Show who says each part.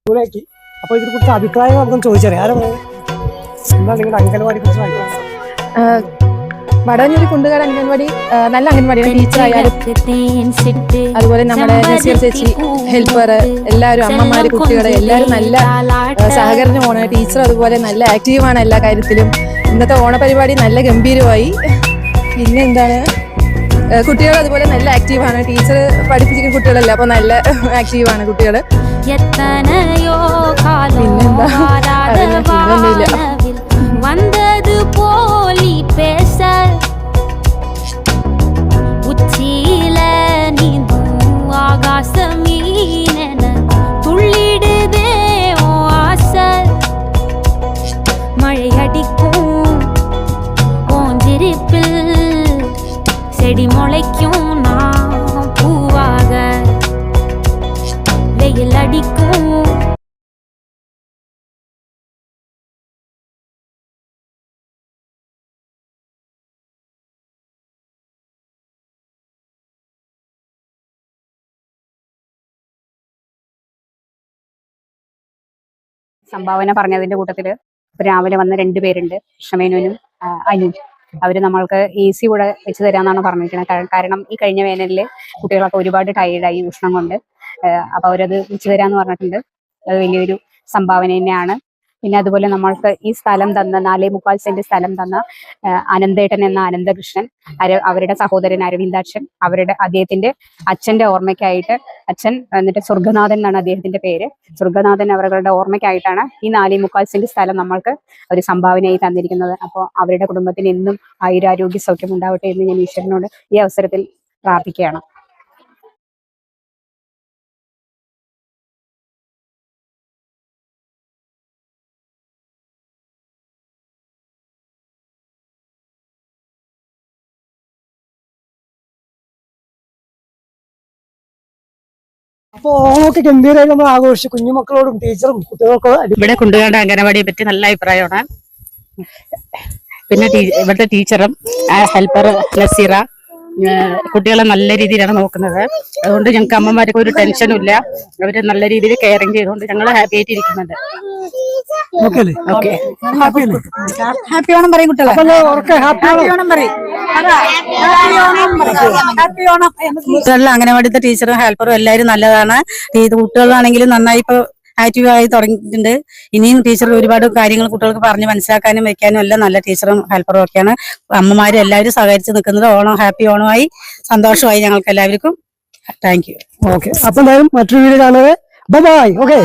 Speaker 1: അപ്പൊ ഇതിനെ കുറിച്ച് അഭിപ്രായം നമുക്കൊന്ന് ചോദിച്ചറിയാം. എന്താ നിങ്ങളുടെ അംഗൻവാടിയെ കുറിച്ച് അഭിപ്രായം?
Speaker 2: വടവന്നൂര് കുണ്ടുകാട് അംഗൻവാടി നല്ല അംഗൻവാടിയാണ്. ടീച്ചർ ആയാലും അതുപോലെ നമ്മുടെ നസീർ ചേച്ചി, ഹെൽപ്പർ, എല്ലാവരും, അമ്മമാര്, കുട്ടികളെ എല്ലാവരും നല്ല സഹകരണമാണ്. ടീച്ചർ അതുപോലെ നല്ല ആക്റ്റീവാണ് എല്ലാ കാര്യത്തിലും. ഇന്നത്തെ ഓണപരിപാടി നല്ല ഗംഭീരമായി. പിന്നെ എന്താണ്, കുട്ടികൾ അതുപോലെ നല്ല ആക്റ്റീവാണ്. ടീച്ചർ പഠിപ്പിച്ചിരിക്കുന്ന കുട്ടികളല്ല, അപ്പൊ നല്ല ആക്റ്റീവാണ് കുട്ടികൾ. പിന്നെന്താ, പിന്നൊന്നുമില്ല.
Speaker 3: செடி முளைக்கும் நான் பூவாக வெயில் அடிக்கும்.
Speaker 4: സംഭാവന പറഞ്ഞതിന്റെ കൂട്ടത്തില് രാവിലെ വന്ന 2 പേരുണ്ട്, ഷമേനുനും അനു. അവര് നമ്മൾക്ക് AC കൂടെ വെച്ച് തരാന്നാണ് പറഞ്ഞിരിക്കുന്നത്. കാരണം ഈ കഴിഞ്ഞ വേനലില് കുട്ടികളൊക്കെ ഒരുപാട് ടയേർഡായി ഉഷ്ണം കൊണ്ട്. അപ്പൊ അവരത് വെച്ച് തരാന്ന് പറഞ്ഞിട്ടുണ്ട്. അത് വലിയൊരു സംഭാവന തന്നെയാണ്. പിന്നെ അതുപോലെ നമ്മൾക്ക് ഈ സ്ഥലം തന്ന 4.25 സെന്റ് സ്ഥലം തന്ന അനന്തേട്ടൻ എന്ന അനന്തകൃഷ്ണൻ, അവരുടെ സഹോദരൻ അരവിന്ദാക്ഷൻ, അദ്ദേഹത്തിന്റെ അച്ഛന്റെ ഓർമ്മയ്ക്കായിട്ട്, അച്ഛൻ എന്നിട്ട് സ്വർഗനാഥൻ എന്നാണ് അദ്ദേഹത്തിന്റെ പേര്, സ്വർഗനാഥൻ അവരുടെ ഓർമ്മയ്ക്കായിട്ടാണ് ഈ 4.25 സെന്റ് സ്ഥലം നമ്മൾക്ക് ഒരു സംഭാവനയായി തന്നിരിക്കുന്നത്. അപ്പോൾ അവരുടെ കുടുംബത്തിന് എന്നും ആയുരാരോഗ്യ സൗഖ്യം ഉണ്ടാവട്ടെ എന്ന് ഞാൻ ഈശ്വരനോട് ഈ അവസരത്തിൽ പ്രാർത്ഥിക്കുകയാണ്.
Speaker 1: അപ്പൊ ഓണമൊക്കെ ഗംഭീരമായി നമ്മൾ ആഘോഷിച്ചു. കുഞ്ഞുമക്കളോടും ടീച്ചറും കുട്ടികൾക്കും
Speaker 5: ഇവിടെ കുണ്ടുകാട് അംഗനവാടിയെ പറ്റി നല്ല അഭിപ്രായമാണ്. പിന്നെ ഇവിടുത്തെ ടീച്ചറും ഹെൽപ്പർ നസീറ കുട്ടികളെ നല്ല രീതിയിലാണ് നോക്കുന്നത്. അതുകൊണ്ട് ഞങ്ങൾക്ക് അമ്മമാർക്ക് ഒരു ടെൻഷനും ഇല്ല. അവര് നല്ല രീതിയിൽ കെയറിങ് ചെയ്തുകൊണ്ട് ഞങ്ങൾ ഹാപ്പി ആയിട്ട് ഇരിക്കുന്നുണ്ട്.
Speaker 2: ഹാപ്പി ഓണം പറയും കുട്ടികളെ.
Speaker 5: അംഗനവാടിത്തെ ടീച്ചറും ഹെൽപ്പറും എല്ലാവരും നല്ലതാണ്. കുട്ടികളാണെങ്കിലും നന്നായി ഇപ്പൊ ആക്റ്റീവായി തുടങ്ങിയിട്ടുണ്ട്. ഇനിയും ടീച്ചർ ഒരുപാട് കാര്യങ്ങൾ കുട്ടികൾക്ക് പറഞ്ഞ് മനസ്സിലാക്കാനും വെക്കാനും എല്ലാം നല്ല ടീച്ചറും ഹെൽപ്പറും ഒക്കെയാണ്. അമ്മമാരും എല്ലാവരും സഹകരിച്ച് നിൽക്കുന്നത്. ഓണം ഹാപ്പി ഓണമായി സന്തോഷമായി ഞങ്ങൾക്ക് എല്ലാവർക്കും. Thank you.
Speaker 1: ഓക്കെ, അപ്പൊ എന്തായാലും മറ്റൊരു വീഡിയോ കാണുക. ബൈ. ഓക്കെ.